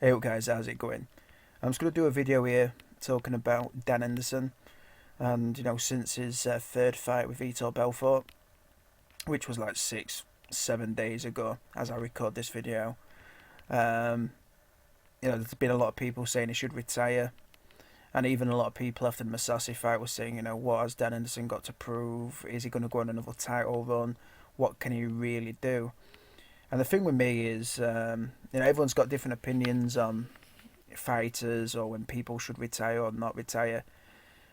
Hey up guys, how's it going? I'm just going to do a video here talking about Dan Henderson and, since his third fight with Vitor Belfort, which was like 7 days ago as I record this video. Um, there's been a lot of people saying he should retire, and even a lot of people after the Masasi fight were saying, what has Dan Henderson got to prove? Is he going to go on another title run? What can he really do? And the thing with me is, everyone's got different opinions on fighters or when people should retire or not retire.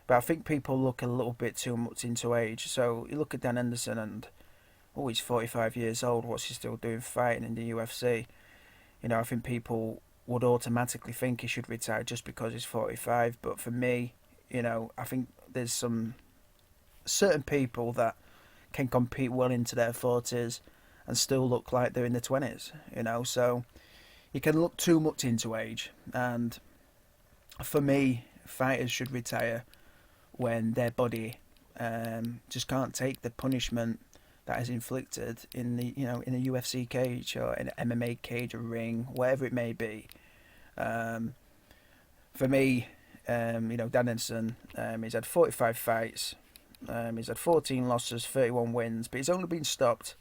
But I think people look a little bit too much into age. So you look at Dan Henderson and, oh, he's 45 years old. What's he still doing fighting in the UFC? I think people would automatically think he should retire just because he's 45. But for me, I think there's some certain people that can compete well into their 40s and still look like they're in their 20s, So you can look too much into age. And for me, fighters should retire when their body just can't take the punishment that is inflicted in the in a UFC cage or an MMA cage or ring, whatever it may be. Um, for me, Dan Henderson, he's had 45 fights. He's had 14 losses, 31 wins, but he's only been stopped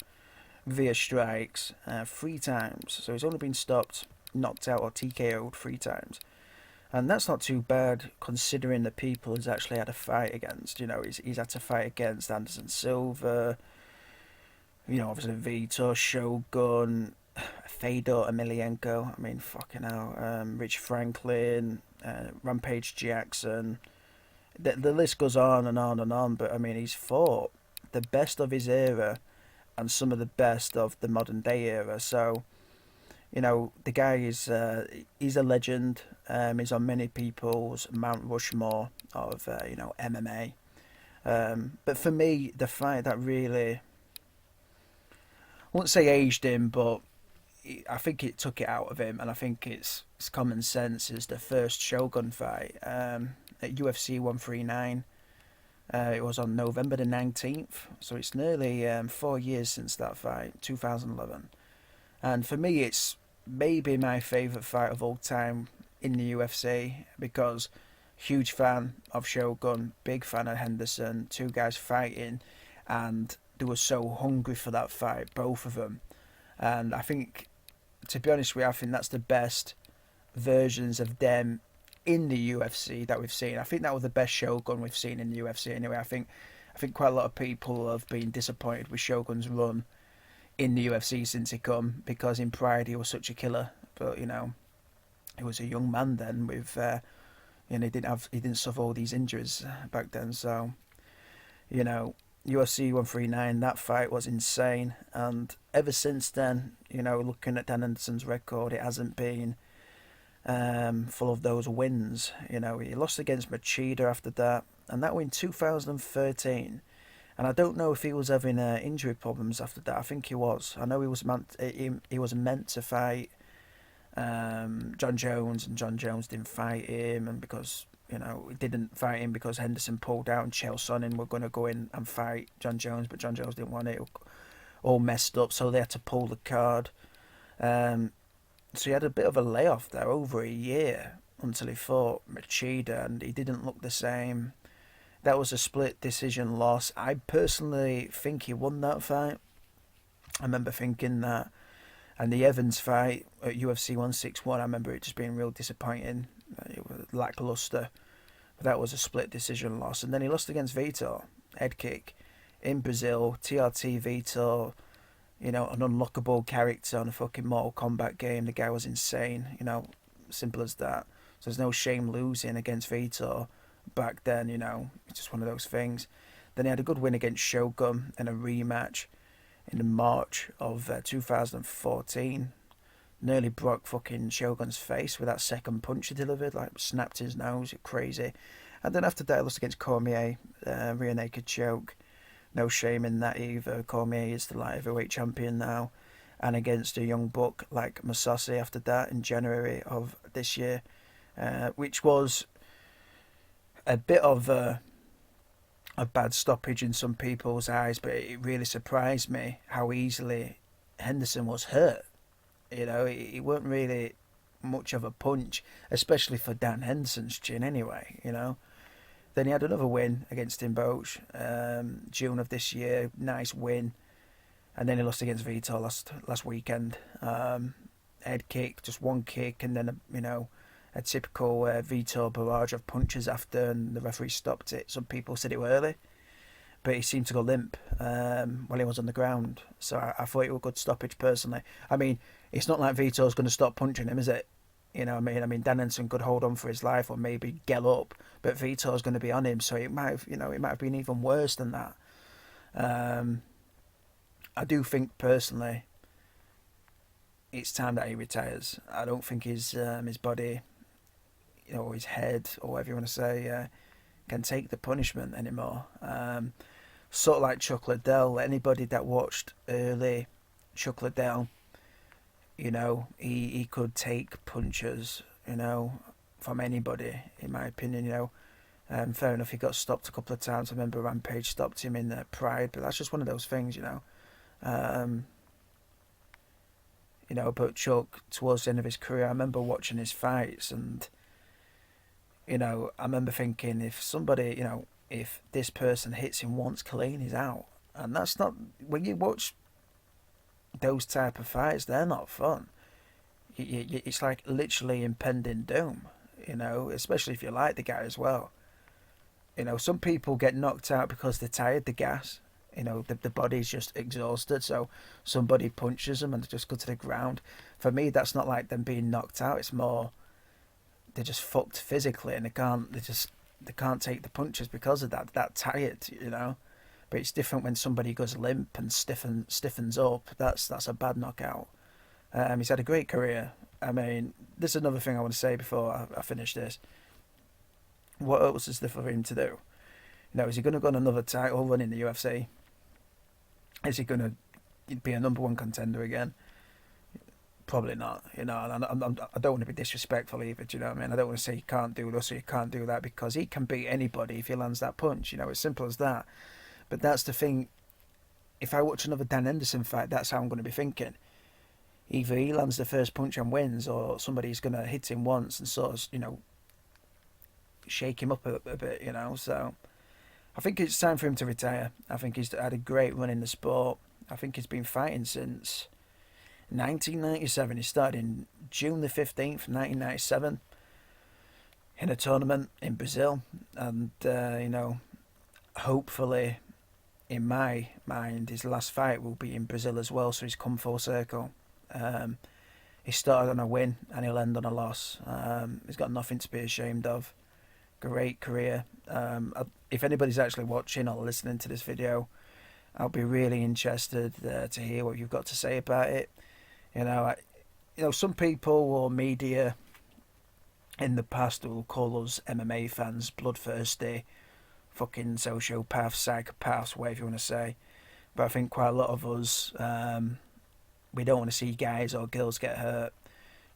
via strikes 3 times. So he's only been stopped, knocked out, or TKO'd 3 times. And that's not too bad considering the people he's actually had a fight against. He's had to fight against Anderson Silva, obviously Vitor, Shogun, Fedor Emelianenko. I mean, fucking hell. Rich Franklin, Rampage Jackson. The list goes on and on and on. But I mean, he's fought the best of his era and some of the best of the modern day era. So, the guy is he's a legend. He's on many people's Mount Rushmore of MMA. But for me, the fight that really, I won't say aged him, but I think it took it out of him, and I think it's common sense, is the first Shogun fight at UFC 139. It was on November the 19th, so it's nearly 4 years since that fight, 2011. And for me, it's maybe my favourite fight of all time in the UFC because huge fan of Shogun, big fan of Henderson, two guys fighting, and they were so hungry for that fight, both of them. And I think, to be honest with you, I think that's the best versions of them in the UFC that we've seen. I think that was the best Shogun we've seen in the UFC anyway. I think quite a lot of people have been disappointed with Shogun's run in the UFC since he come, because in Pride he was such a killer, but he was a young man then with he didn't suffer all these injuries back then. So UFC 139, that fight was insane, and ever since then, looking at Dan Henderson's record, it hasn't been full of those wins. He lost against Machida after that, and that was in 2013. And I don't know if he was having injury problems after that. I think he was. I know he was meant to fight John Jones, and John Jones didn't fight him, and because he didn't fight him because Henderson pulled out and Chael Sonnen were going to go in and fight John Jones, but John Jones didn't want it. All messed up, so they had to pull the card. So he had a bit of a layoff there, over a year, until he fought Machida, and he didn't look the same. That was a split decision loss. I personally think he won that fight. I remember thinking that. And the Evans fight at UFC 161, I remember it just being real disappointing. It was lackluster. But that was a split decision loss. And then he lost against Vitor, head kick, in Brazil. TRT Vitor, an unlockable character on a fucking Mortal Kombat game. The guy was insane, simple as that. So there's no shame losing against Vitor back then, it's just one of those things. Then he had a good win against Shogun in a rematch in March of 2014. Nearly broke fucking Shogun's face with that second punch he delivered, like snapped his nose, crazy. And then after that, he lost against Cormier, rear naked choke. No shame in that either. Cormier is the light heavyweight champion now. And against a young buck like Masasi after that in January of this year, which was a bit of a bad stoppage in some people's eyes, but it really surprised me how easily Henderson was hurt. He weren't really much of a punch, especially for Dan Henderson's chin anyway, Then he had another win against Timboch, June of this year, nice win. And then he lost against Vitor last weekend. Head kick, just one kick, and then, a typical Vitor barrage of punches after, and the referee stopped it. Some people said it were early, but he seemed to go limp while he was on the ground. So I thought it was a good stoppage personally. I mean, it's not like Vitor's going to stop punching him, is it? You know what I mean? I mean, Dan Henderson could hold on for his life or maybe get up, but Vitor's going to be on him, so it might have been even worse than that. I do think personally, it's time that he retires. I don't think his body, or his head, or whatever you want to say, can take the punishment anymore. Sort of like Chuck Liddell. Anybody that watched early Chuck Liddell, he could take punches, from anybody, in my opinion, fair enough, he got stopped a couple of times. I remember Rampage stopped him in Pride, but that's just one of those things, but Chuck, towards the end of his career, I remember watching his fights, and, I remember thinking, if somebody, if this person hits him once clean, he's out. And that's not, when you watch those type of fights, they're not fun. It's like literally impending doom, especially if you like the guy as well. Some people get knocked out because they're tired, the gas. The body's just exhausted, so somebody punches them and they just go to the ground. For me, that's not like them being knocked out. It's more they're just fucked physically, and they can't take the punches because of that. That tired, But it's different when somebody goes limp and stiffens up. That's a bad knockout. He's had a great career. I mean, this is another thing I want to say before I finish this. What else is there for him to do? Is he going to go on another title run in the UFC? Is he going to be a number one contender again? Probably not. I don't want to be disrespectful either. Do you know what I mean? I don't want to say you can't do this or you can't do that, because he can beat anybody if he lands that punch. It's simple as that. But that's the thing. If I watch another Dan Henderson fight, that's how I'm going to be thinking. Either he lands the first punch and wins, or somebody's going to hit him once and sort of, shake him up a bit, So I think it's time for him to retire. I think he's had a great run in the sport. I think he's been fighting since 1997. He started in June the 15th, 1997, in a tournament in Brazil. And, hopefully, in my mind, his last fight will be in Brazil as well, so he's come full circle. He started on a win and he'll end on a loss. He's got nothing to be ashamed of. Great career. If anybody's actually watching or listening to this video, I'll be really interested to hear what you've got to say about it. Some people or media in the past will call us MMA fans bloodthirsty, fucking sociopaths, psychopaths, whatever you want to say. But I think quite a lot of us, we don't want to see guys or girls get hurt.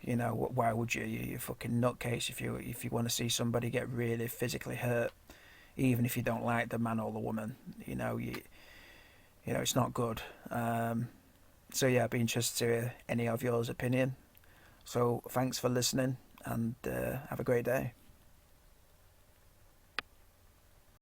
Why would you? You're fucking nutcase if you want to see somebody get really physically hurt, even if you don't like the man or the woman. It's not good. So yeah, I'd be interested to hear any of yours opinion. So thanks for listening, and have a great day.